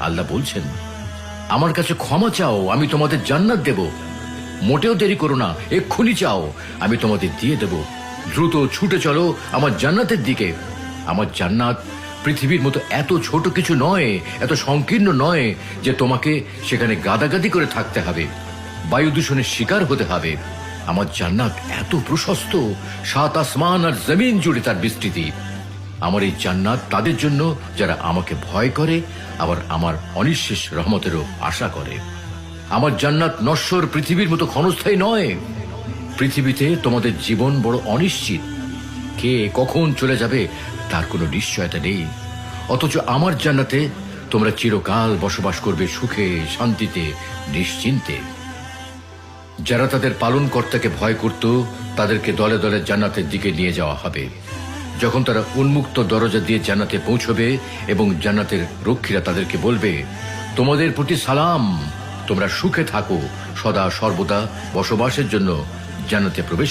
আল্লাহ বলছেন, আমার কাছে ক্ষমা চাও, আমি তোমাদের জান্নাত দেব। মোটেও দেরি করো না, এক্ষুনি চাও, আমি তোমাদের দিয়ে দেব। দ্রুত ছুটে চলো আমার জান্নাতের দিকে। আমার জান্নাত পৃথিবীর মতো এত ছোট কিছু নয়, এত সংকীর্ণ নয় যে তোমাকে সেখানে গাদাগাদি করে থাকতে হবে, বায়ু দূষণের শিকার হতে হবে। আমার জান্নাত এত প্রশস্ত, 7 আসমান আর জমিন জুড়ে তার বিস্তৃতি। আমার এই জান্নাত তাদের জন্য যারা আমাকে ভয় করে, আবার আমার অনিঃশেষ রহমতেরও আশা করে। আমার জান্নাত নশ্বর পৃথিবীর মতো ক্ষণস্থায়ী নয়। পৃথিবীতে তোমাদের জীবন বড় অনিশ্চিত, কে কখন চলে যাবে তার কোনো নিশ্চয়তা নেই। অথচ আমার জান্নাতে তোমরা চিরকাল বসবাস করবে সুখে, শান্তিতে, নিশ্চিন্তে। যারা তাদের পালনকর্তাকে ভয় করত, তাদেরকে দলে দলে জান্নাতের দিকে নিয়ে যাওয়া হবে। যখন তারা উন্মুক্ত দরজা দিয়ে জান্নাতে পৌঁছবে এবং জান্নাতের রক্ষীরা তাদেরকে বলবে, তোমাদের প্রতি সালাম, তোমরা সুখে থাকো, সদা সর্বদা বসবাসের জন্য জান্নাতে প্রবেশ